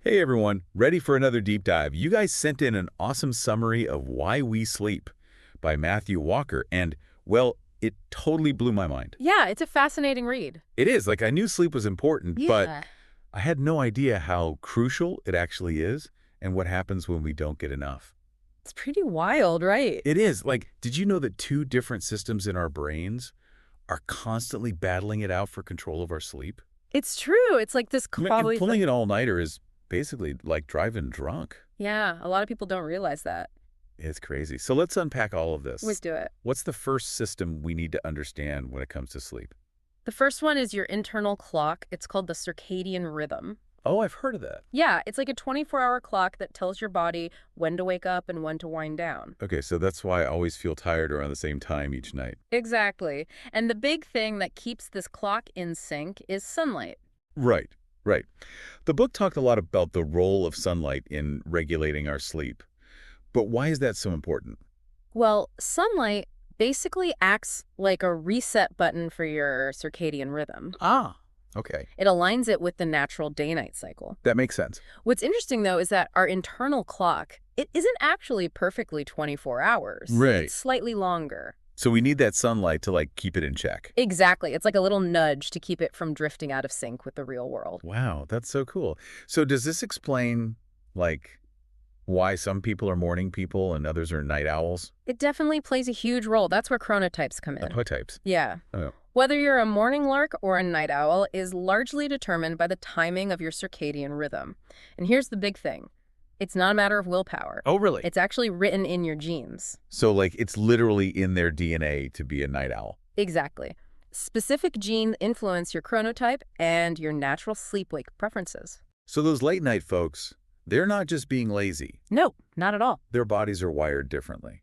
Hey everyone, ready for another deep dive. You guys sent in an awesome summary of Why We Sleep by Matthew Walker, and, well, it totally blew my mind. Yeah, it's a fascinating read. It is, like I knew sleep was important, but Yeah. I had no idea how crucial it actually is and what happens when we don't get enough. It's pretty wild, right? It is, like, did you know that two different systems in our brains are constantly battling it out for control of our sleep? It's true. It's like this I mean, and probably. pulling an all-nighter is basically like driving drunk. Yeah, a lot of people don't realize that. It's crazy. So let's unpack all of Always this. do it. What's the first system we need to understand when it comes to sleep? The first one is your internal clock. It's called the circadian rhythm. Oh, I've heard of that. Yeah, it's like a 24-hour clock that tells your body when to wake up and when to wind down. Okay, so that's why I always feel tired around the same time each night. Exactly. And the big thing that keeps this clock in sync is sunlight. Right, right. The book talked a lot about the role of sunlight in regulating our sleep. But why is that so important? Well, sunlight basically acts like a reset button for your circadian rhythm. Ah, okay. It aligns it with the natural day-night cycle. That makes sense. What's interesting, though, is that our internal clock, it isn't actually perfectly 24 hours. Right. It's slightly longer. So we need that sunlight to, like, keep it in check. Exactly. It's like a little nudge to keep it from drifting out of sync with the real world. Wow, that's so cool. So does this explain, like, why some people are morning people and others are night owls? It definitely plays a huge role. That's where chronotypes come in. What types? Yeah. Oh. Whether you're a morning lark or a night owl is largely determined by the timing of your circadian rhythm. And here's the big thing. It's not a matter of willpower. Oh, really? It's actually written in your genes. So, like, it's literally in their DNA to be a night owl. Exactly. Specific genes influence your chronotype and your natural sleep-wake preferences. So those late night folks, they're not just being lazy. No, not at all. Their bodies are wired differently.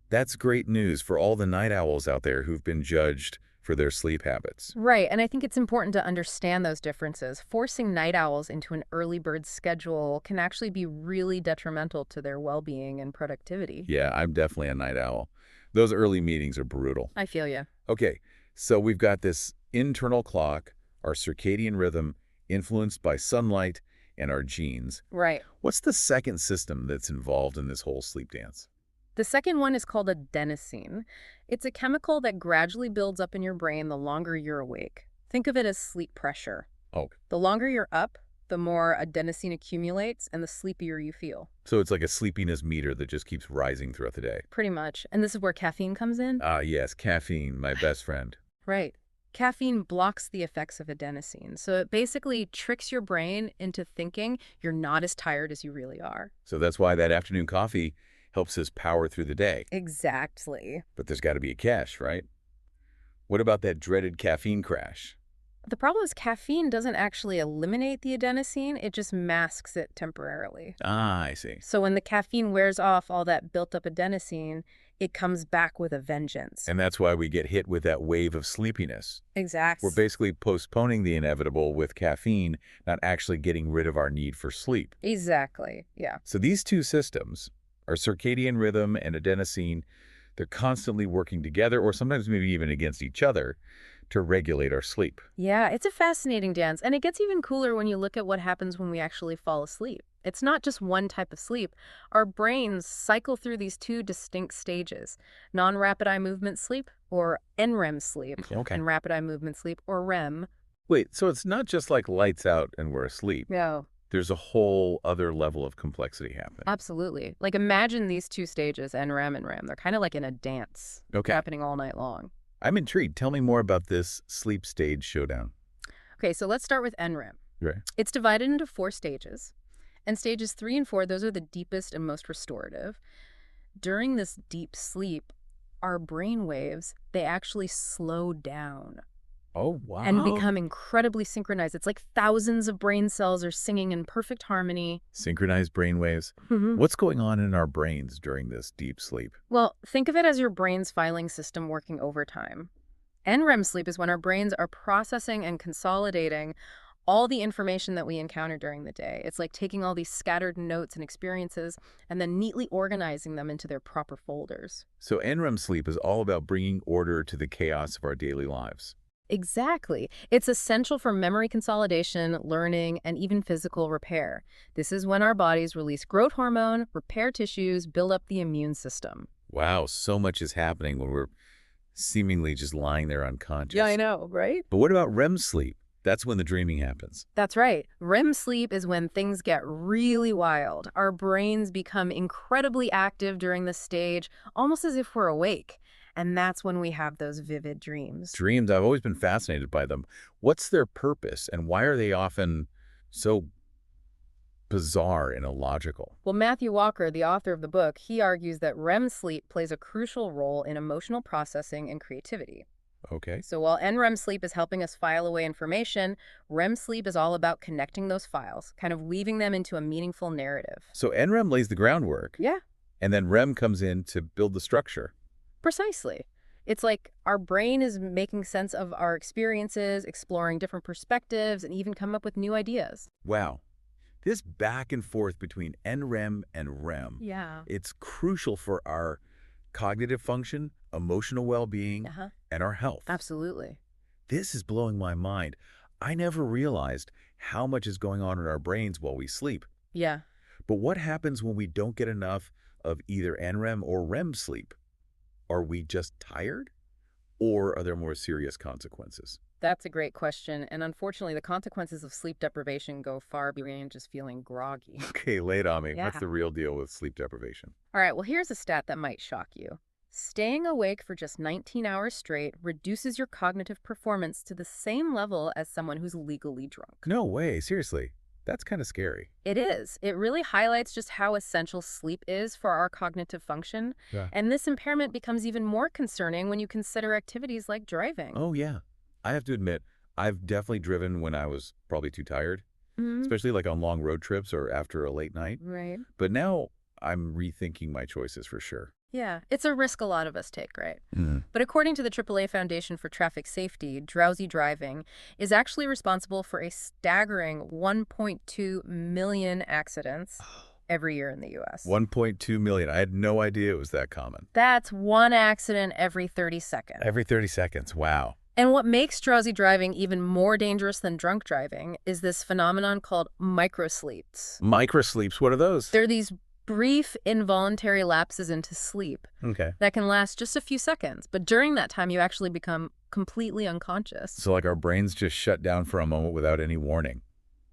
That's great news for all the night owls out there who've been judged for their sleep habits. Right, and I think it's important to understand those differences. Forcing night owls into an early bird schedule can actually be really detrimental to their well-being and productivity. Yeah, I'm definitely a night owl. Those early meetings are brutal. I feel you. Okay, so we've got this internal clock, our circadian rhythm, influenced by sunlight and our genes. Right. What's the second system that's involved in this whole sleep dance? The second one is called adenosine. It's a chemical that gradually builds up in your brain the longer you're awake. Think of it as sleep pressure. Oh, The longer you're up, the more adenosine accumulates and the sleepier you feel. so it's like a sleepiness meter that just keeps rising throughout the day. Pretty much. And this is where caffeine comes in. Ah, yes, caffeine, my best friend. Right. Caffeine blocks the effects of adenosine. So it basically tricks your brain into thinking you're not as tired as you really are. So that's why that afternoon coffee helps us power through the day. Exactly. But there's got to be a catch, right? What about that dreaded caffeine crash? The problem is caffeine doesn't actually eliminate the adenosine, it just masks it temporarily. Ah, I see. So when the caffeine wears off all that built-up adenosine, it comes back with a vengeance. And that's why we get hit with that wave of sleepiness. Exactly. We're basically postponing the inevitable with caffeine, not actually getting rid of our need for sleep. Exactly. Yeah. So these two systems, our circadian rhythm and adenosine, they're constantly working together, or sometimes maybe even against each other, to regulate our sleep. Yeah, it's a fascinating dance, and it gets even cooler when you look at what happens when we actually fall asleep. It's not just one type of sleep. Our brains cycle through these two distinct stages, non-rapid eye movement sleep, or NREM sleep, Okay. and rapid eye movement sleep, or REM. Wait, so it's not just like lights out and we're asleep. No, There's a whole other level of complexity happening. absolutely. Like imagine these two stages, NREM and REM. They're kind of like in a dance, Okay. happening all night long. I'm intrigued. Tell me more about this sleep stage showdown. Okay, so let's start with NREM. Right. It's divided into 4 stages. And stages 3 and 4, those are the deepest and most restorative. During this deep sleep, our brain waves, they actually slow down Oh, wow. and become incredibly synchronized. It's like thousands of brain cells are singing in perfect harmony. Synchronized brainwaves. What's going on in our brains during this deep sleep? Well, think of it as your brain's filing system working overtime. NREM sleep is when our brains are processing and consolidating all the information that we encounter during the day. It's like taking all these scattered notes and experiences and then neatly organizing them into their proper folders. So NREM sleep is all about bringing order to the chaos of our daily lives. Exactly. It's essential for memory consolidation, learning, and even physical repair. This is when our bodies release growth hormone, repair tissues, build up the immune system. Wow, so much is happening when we're seemingly just lying there Yeah, I unconscious. know, right? But what about REM sleep? That's when the dreaming happens. That's right. REM sleep is when things get really wild. Our brains become incredibly active during this stage, almost as if we're awake. And that's when we have those vivid dreams. Dreams, I've always been fascinated by them. What's their purpose, and why are they often so bizarre and illogical? Well, Matthew Walker, the author of the book, he argues that REM sleep plays a crucial role in emotional processing and creativity. Okay. So while NREM sleep is helping us file away information, REM sleep is all about connecting those files, kind of weaving them into a meaningful narrative. So NREM lays the groundwork, Yeah, and then REM comes in to build the structure. precisely. It's like our brain is making sense of our experiences, exploring different perspectives, and even come up with new ideas. Wow. This back and forth between NREM and REM, Yeah. it's crucial for our cognitive function, emotional well-being, Uh-huh. and our health. Absolutely. This is blowing my mind. I never realized how much is going on in our brains while we sleep. Yeah. But what happens when we don't get enough of either NREM or REM sleep? Are we just tired? Or are there more serious consequences? That's a great question. And unfortunately, the consequences of sleep deprivation go far beyond just feeling groggy. Okay, lay it on me. Yeah. What's the real deal with sleep deprivation? All right, well, here's a stat that might shock you. Staying awake for just 19 hours straight reduces your cognitive performance to the same level as someone who's legally drunk. No way, seriously. That's kind of scary. It is. It really highlights just how essential sleep is for our cognitive function. Yeah. And this impairment becomes even more concerning when you consider activities like driving. Oh, yeah. I have to admit, I've definitely driven when I was probably too tired, Mhm. especially like on long road trips or after a late night. Right. But now I'm rethinking my choices for sure. Yeah, it's a risk a lot of us take, right? Mm. But according to the AAA Foundation for Traffic Safety, drowsy driving is actually responsible for a staggering 1.2 million accidents every year in the U.S. 1.2 million. I had no idea it was that common. That's one accident every 30 seconds. Every 30 seconds. Wow. And what makes drowsy driving even more dangerous than drunk driving is this phenomenon called microsleeps. Microsleeps, what are those? They're these brief, involuntary lapses into sleep Okay. that can last just a few seconds, but during that time, you actually become completely unconscious. So like our brains just shut down for a moment without any warning.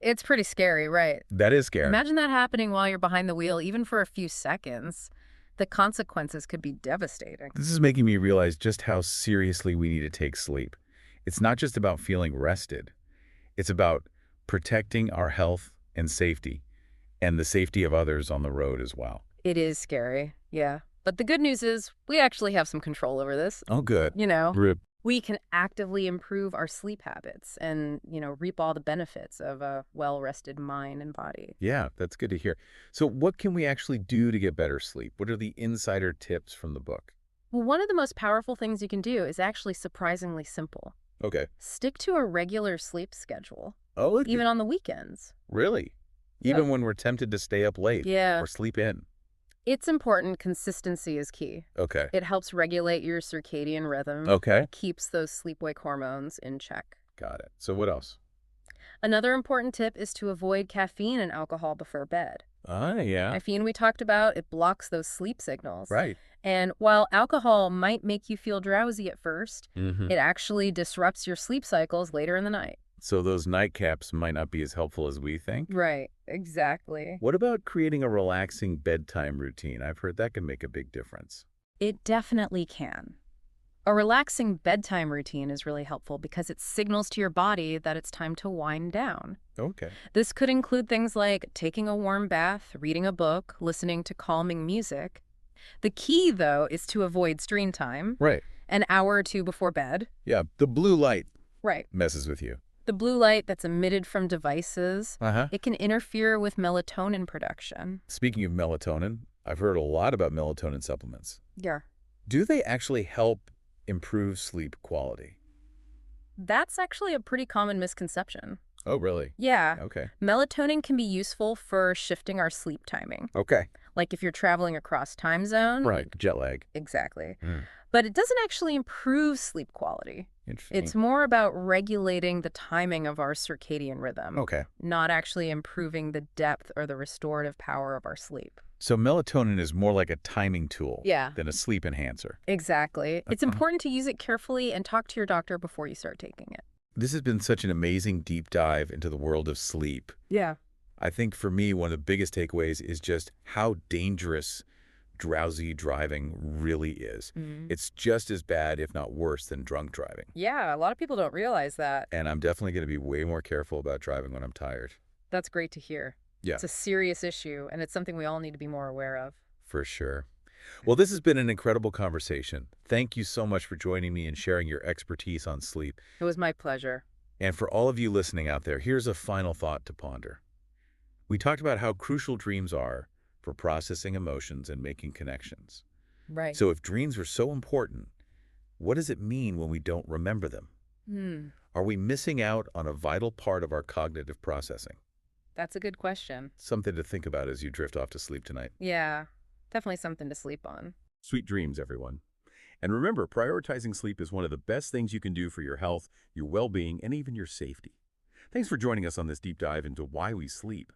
It's pretty scary, right? That is scary. Imagine that happening while you're behind the wheel, even for a few seconds. The consequences could be devastating. This is making me realize just how seriously we need to take sleep. It's not just about feeling rested. It's about protecting our health and safety, and the safety of others on the road as well. It is scary, yeah. But the good news is we actually have some control over this. Oh, good. You know, Rip. we can actively improve our sleep habits and, reap all the benefits of a well-rested mind and body. Yeah, that's good to hear. So what can we actually do to get better sleep? What are the insider tips from the book? Well, one of the most powerful things you can do is actually surprisingly simple. Okay. Stick to a regular sleep schedule, Oh, even on the weekends. really? Even when we're tempted to stay up late Yeah. or sleep in? It's important. Consistency is key. Okay. It helps regulate your circadian rhythm, Okay. keeps those sleep-wake hormones in check. Got it. So what else? Another important tip is to avoid caffeine and alcohol before bed. Ah, yeah. Caffeine, we talked about, it blocks those sleep signals. Right. And while alcohol might make you feel drowsy at first, Mm-hmm. it actually disrupts your sleep cycles later in the night. So those nightcaps might not be as helpful as we think? Right, exactly. What about creating a relaxing bedtime routine? I've heard that can make a big difference. It definitely can. A relaxing bedtime routine is really helpful because it signals to your body that it's time to wind down. Okay. This could include things like taking a warm bath, reading a book, listening to calming music. The key, though, is to avoid screen time, Right. an hour or two before bed. Yeah, the blue light Right. messes with you. The blue light that's emitted from devices, Uh-huh. it can interfere with melatonin production. Speaking of melatonin, I've heard a lot about melatonin supplements. Yeah. Do they actually help improve sleep quality? That's actually a pretty common misconception. Oh, really? Yeah. Okay. Melatonin can be useful for shifting our sleep timing. Okay. Like if you're traveling across time zone. Right. Jet lag. Exactly. Mm. But it doesn't actually improve sleep quality. Interesting. It's more about regulating the timing of our circadian rhythm, Okay. not actually improving the depth or the restorative power of our sleep. So melatonin is more like a timing tool Yeah. than a sleep enhancer. Exactly. It's Uh-huh. important to use it carefully and talk to your doctor before you start taking it. This has been such an amazing deep dive into the world of sleep. Yeah. I think for me, one of the biggest takeaways is just how dangerous drowsy driving really is. Mm. It's just as bad, if not worse, than drunk driving. Yeah, a lot of people don't realize that. And I'm definitely going to be way more careful about driving when I'm tired. That's great to hear. Yeah, It's a serious issue, and it's something we all need to be more aware of. for sure. Well, this has been an incredible conversation. Thank you so much for joining me and sharing your expertise on sleep. It was my pleasure. And for all of you listening out there, here's a final thought to ponder. We talked about how crucial dreams are for processing emotions and making connections. Right. So if dreams are so important, what does it mean when we don't remember them? Hmm. Are we missing out on a vital part of our cognitive processing? That's a good question. Something to think about as you drift off to sleep tonight. Yeah, definitely something to sleep on. Sweet dreams, everyone. And remember, prioritizing sleep is one of the best things you can do for your health, your well-being, and even your safety. Thanks for joining us on this deep dive into why we sleep.